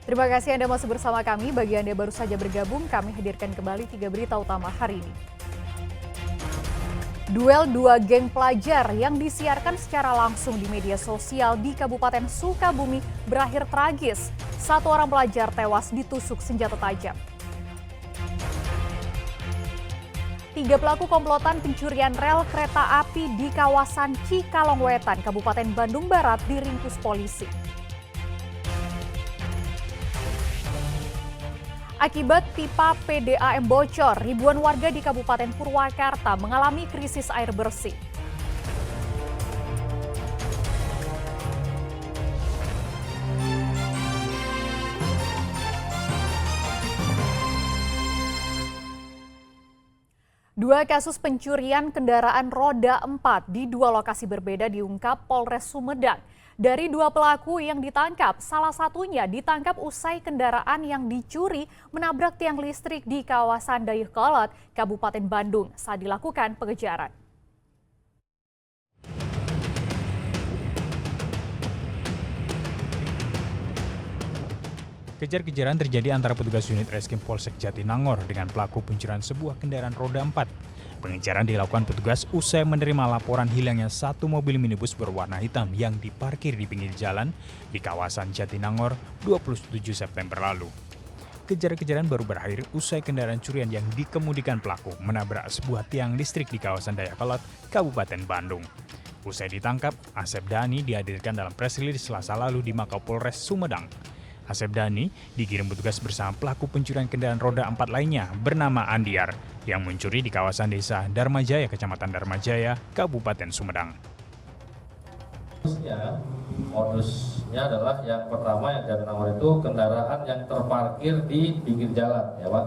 Terima kasih Anda masih bersama kami. Bagi Anda baru saja bergabung, kami hadirkan kembali 3 berita utama hari ini. Duel 2 geng pelajar yang disiarkan secara langsung di media sosial di Kabupaten Sukabumi berakhir tragis. 1 orang pelajar tewas ditusuk senjata tajam. 3 pelaku komplotan pencurian rel kereta api di kawasan Cikalongwetan, Kabupaten Bandung Barat diringkus polisi. Akibat pipa PDAM bocor, ribuan warga di Kabupaten Purwakarta mengalami krisis air bersih. Dua kasus pencurian kendaraan roda 4 di 2 lokasi berbeda diungkap Polres Sumedang. Dari 2 pelaku yang ditangkap, salah satunya ditangkap usai kendaraan yang dicuri menabrak tiang listrik di kawasan Dayakolot, Kabupaten Bandung saat dilakukan pengejaran. Kejar-kejaran terjadi antara petugas unit Reskrim Polsek Jatinangor dengan pelaku pencurian sebuah kendaraan roda 4. Pengejaran dilakukan petugas usai menerima laporan hilangnya 1 mobil minibus berwarna hitam yang diparkir di pinggir jalan di kawasan Jatinangor 27 September lalu. Kejar-kejaran baru berakhir usai kendaraan curian yang dikemudikan pelaku menabrak sebuah tiang listrik di kawasan Dayakolot, Kabupaten Bandung. Usai ditangkap, Asep Dhani dihadirkan dalam press release Selasa lalu di Mapolres Sumedang. Asep Dhani dikirim petugas bersama pelaku pencurian kendaraan roda 4 lainnya bernama Andiar yang mencuri di kawasan desa Dharmajaya, Kecamatan Dharmajaya, Kabupaten Sumedang. Modusnya adalah yang pertama yang dari nomor itu kendaraan yang terparkir di pinggir jalan, ya Pak.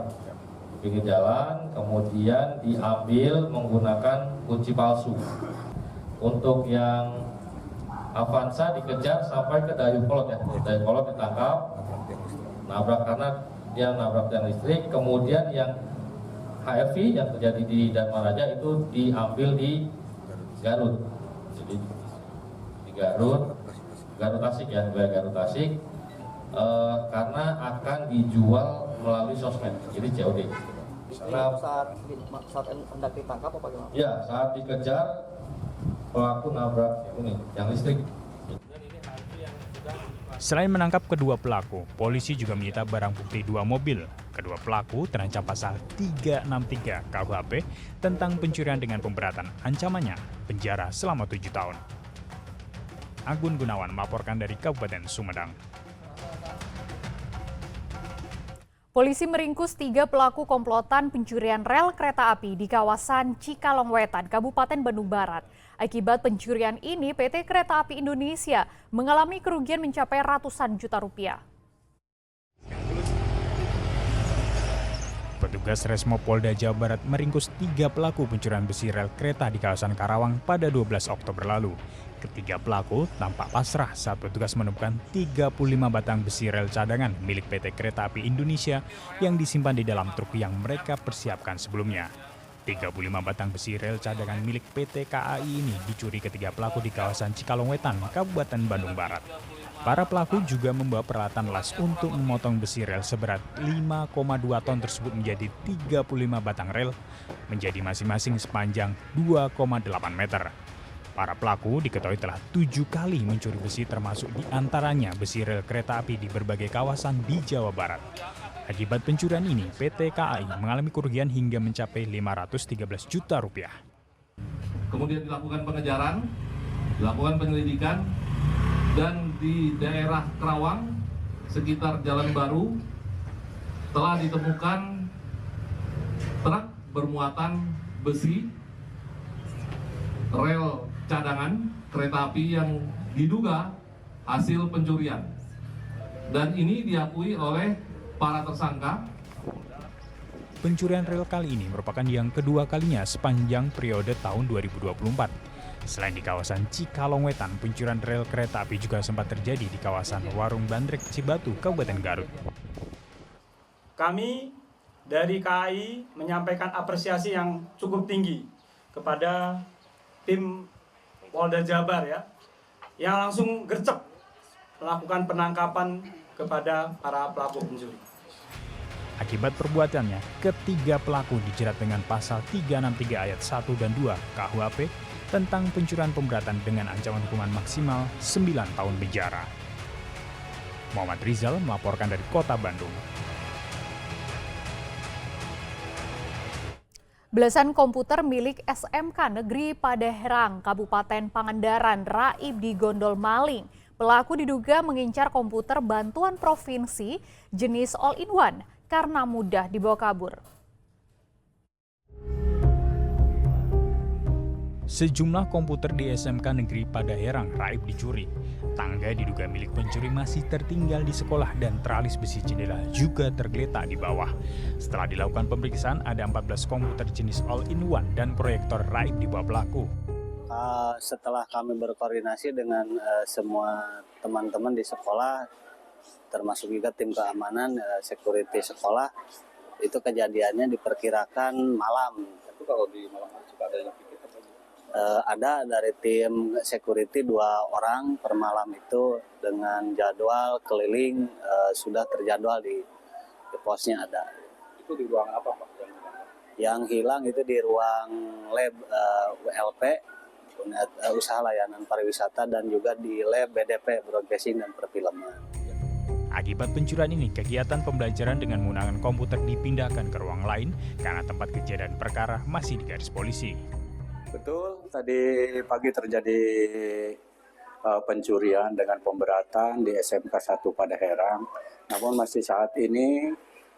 Pinggir jalan, kemudian diambil menggunakan kunci palsu. Untuk yang Avanza dikejar sampai ke Dayakolot ya. Dayakolot ditangkap, nabrak karena dia nabrak tiang listrik. Kemudian yang HRV yang terjadi di Dharmaraja itu diambil di Garut. Jadi di Garut Tasik ya, Garut Tasik, karena akan dijual melalui sosmed, jadi COD. Nah, saat hendak ditangkap apa gimana? Ya, saat dikejar pelaku nabrak ini yang listrik. Selain menangkap kedua pelaku, polisi juga menyita barang bukti 2 mobil. Kedua pelaku terancam pasal 363 KUHP tentang pencurian dengan pemberatan, ancamannya penjara selama 7 tahun. Agun Gunawan melaporkan dari Kabupaten Sumedang. Polisi meringkus 3 pelaku komplotan pencurian rel kereta api di kawasan Cikalongwetan, Kabupaten Bandung Barat. Akibat pencurian ini, PT Kereta Api Indonesia mengalami kerugian mencapai ratusan juta rupiah. Petugas Resmo Polda Jawa Barat meringkus 3 pelaku pencurian besi rel kereta di kawasan Karawang pada 12 Oktober lalu. Ketiga pelaku tampak pasrah saat petugas menemukan 35 batang besi rel cadangan milik PT Kereta Api Indonesia yang disimpan di dalam truk yang mereka persiapkan sebelumnya. 35 batang besi rel cadangan milik PT KAI ini dicuri ketiga pelaku di kawasan Cikalongwetan, Kabupaten Bandung Barat. Para pelaku juga membawa peralatan las untuk memotong besi rel seberat 5,2 ton tersebut menjadi 35 batang rel, menjadi masing-masing sepanjang 2,8 meter. Para pelaku diketahui telah 7 kali mencuri besi termasuk diantaranya besi rel kereta api di berbagai kawasan di Jawa Barat. Akibat pencurian ini, PT KAI mengalami kerugian hingga mencapai 513 juta rupiah. Kemudian dilakukan pengejaran, dilakukan penyelidikan, dan di daerah Karawang, sekitar Jalan Baru, telah ditemukan truk bermuatan besi, rel cadangan kereta api yang diduga hasil pencurian. Dan ini diakui oleh para tersangka. Pencurian rel kali ini merupakan yang kedua kalinya sepanjang periode tahun 2024. Selain di kawasan Cikalongwetan, pencurian rel kereta api juga sempat terjadi di kawasan Warung Bandrek, Cibatu, Kabupaten Garut. Kami dari KAI menyampaikan apresiasi yang cukup tinggi kepada tim Polda Jabar ya, yang langsung gercep melakukan penangkapan kepada para pelaku pencuri. Akibat perbuatannya, ketiga pelaku dijerat dengan pasal 363 ayat 1 dan 2 KUHP tentang pencurian pemberatan dengan ancaman hukuman maksimal 9 tahun penjara. Muhammad Rizal melaporkan dari Kota Bandung. Belasan komputer milik SMK Negeri Padaherang, Kabupaten Pangandaran, raib di gondol maling. Pelaku diduga mengincar komputer bantuan provinsi jenis all-in-one karena mudah dibawa kabur. Sejumlah komputer di SMK Negeri Padaherang raib dicuri. Tangga diduga milik pencuri masih tertinggal di sekolah dan teralis besi jendela juga tergeletak di bawah. Setelah dilakukan pemeriksaan, ada 14 komputer jenis all-in-one dan proyektor raib dibawa pelaku. Setelah kami berkoordinasi dengan semua teman-teman di sekolah, termasuk juga tim keamanan, security sekolah, itu kejadiannya diperkirakan malam. Itu kalau di malam juga ada yang ada dari tim security 2 orang per malam itu dengan jadwal keliling sudah terjadwal di posnya ada. itu di ruang apa Pak? Yang hilang itu di ruang lab WLP, Unit Usaha Layanan Pariwisata, dan juga di lab BDP, Broadcasting dan Perfilman. Akibat pencurian ini, kegiatan pembelajaran dengan menggunakan komputer dipindahkan ke ruang lain karena tempat kejadian perkara masih di garis polisi. Betul, tadi pagi terjadi pencurian dengan pemberatan di SMK 1 Padaherang. Namun masih saat ini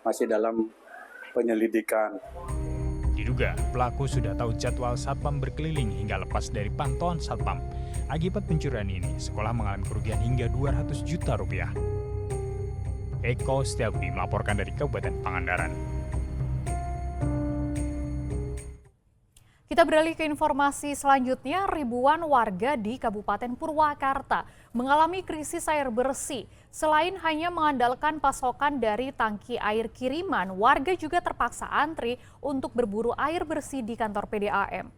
masih dalam penyelidikan. Diduga, pelaku sudah tahu jadwal satpam berkeliling hingga lepas dari pantauan satpam. Akibat pencurian ini, sekolah mengalami kerugian hingga 200 juta rupiah. Eko Setiabudi melaporkan dari Kabupaten Pangandaran. Kita beralih ke informasi selanjutnya. Ribuan warga di Kabupaten Purwakarta mengalami krisis air bersih. Selain hanya mengandalkan pasokan dari tangki air kiriman, warga juga terpaksa antri untuk berburu air bersih di kantor PDAM.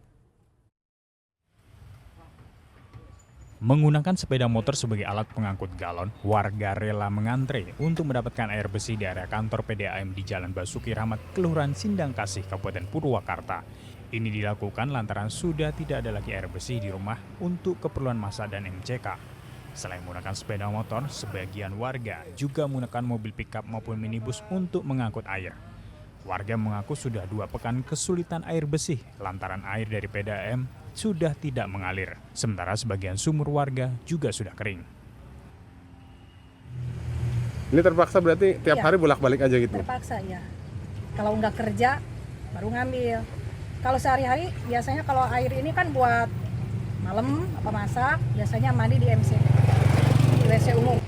Menggunakan sepeda motor sebagai alat pengangkut galon, warga rela mengantre untuk mendapatkan air bersih di area kantor PDAM di Jalan Basuki Rahmat, Kelurahan Sindang Kasih, Kabupaten Purwakarta. Ini dilakukan lantaran sudah tidak ada lagi air bersih di rumah untuk keperluan massa dan MCK. Selain menggunakan sepeda motor, sebagian warga juga menggunakan mobil pickup maupun minibus untuk mengangkut air. Warga mengaku sudah 2 pekan kesulitan air bersih lantaran air dari PDAM sudah tidak mengalir. Sementara sebagian sumur warga juga sudah kering. Ini terpaksa berarti tiap hari bolak-balik aja gitu? Terpaksa ya. Kalau nggak kerja baru ngambil. Kalau sehari-hari biasanya kalau air ini kan buat malam apa masak, biasanya mandi di MC, di WC umum.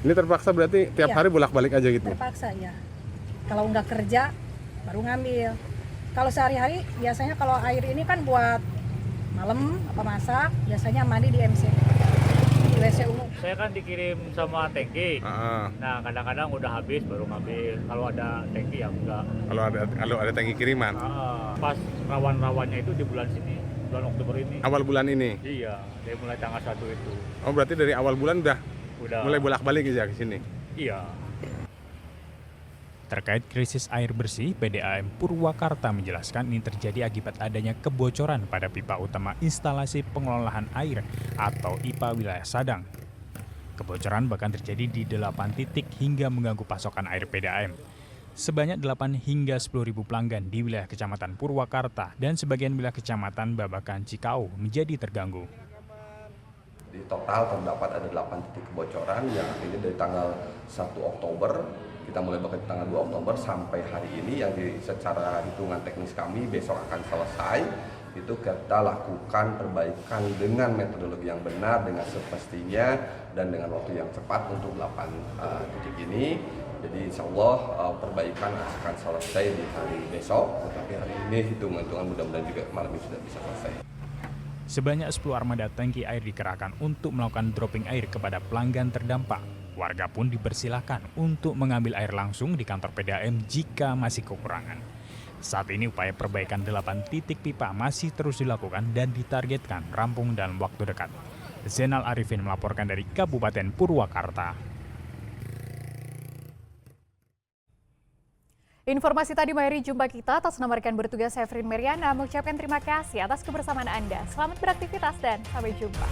Ini terpaksa berarti tiap hari bolak-balik aja gitu? Terpaksa ya. Kalau nggak kerja baru ngambil. Kalau sehari-hari biasanya kalau air ini kan buat malam apa masak, biasanya mandi di MC, di WC umum. Saya kan dikirim sama tangki. Nah, kadang-kadang udah habis baru ngambil. Kalau ada tangki ya enggak. Kalau ada tangki kiriman? Pas rawan-rawannya itu di bulan sini, bulan Oktober ini. Awal bulan ini? Iya, dari mulai tanggal 1 itu. Oh, berarti dari awal bulan udah mulai bolak-balik aja ke sini? Iya. Terkait krisis air bersih, PDAM Purwakarta menjelaskan ini terjadi akibat adanya kebocoran pada pipa utama instalasi pengelolaan air atau IPA wilayah Sadang. Kebocoran bahkan terjadi di 8 titik hingga mengganggu pasokan air PDAM. Sebanyak 8 hingga 10.000 pelanggan di wilayah Kecamatan Purwakarta dan sebagian wilayah Kecamatan Babakan Cikau menjadi terganggu. Di total terdapat ada 8 titik kebocoran yang artinya dari tanggal 1 Oktober, kita mulai bekerja tanggal 2 Oktober sampai hari ini yang secara hitungan teknis kami besok akan selesai. Itu kita lakukan perbaikan dengan metodologi yang benar, dengan semestinya dan dengan waktu yang cepat untuk 8 titik ini. Jadi insya Allah perbaikan akan selesai di hari besok, tetapi hari ini hitungan-hitungan mudah-mudahan juga malam ini sudah bisa selesai. Sebanyak 10 armada tangki air dikerahkan untuk melakukan dropping air kepada pelanggan terdampak. Warga pun dipersilahkan untuk mengambil air langsung di kantor PDAM jika masih kekurangan. Saat ini upaya perbaikan 8 titik pipa masih terus dilakukan dan ditargetkan rampung dalam waktu dekat. Zainal Arifin melaporkan dari Kabupaten Purwakarta. Informasi tadi mengakhiri jumpa kita. Atas nama rekan bertugas Efrin Meriana mengucapkan terima kasih atas kebersamaan Anda. Selamat beraktivitas dan sampai jumpa.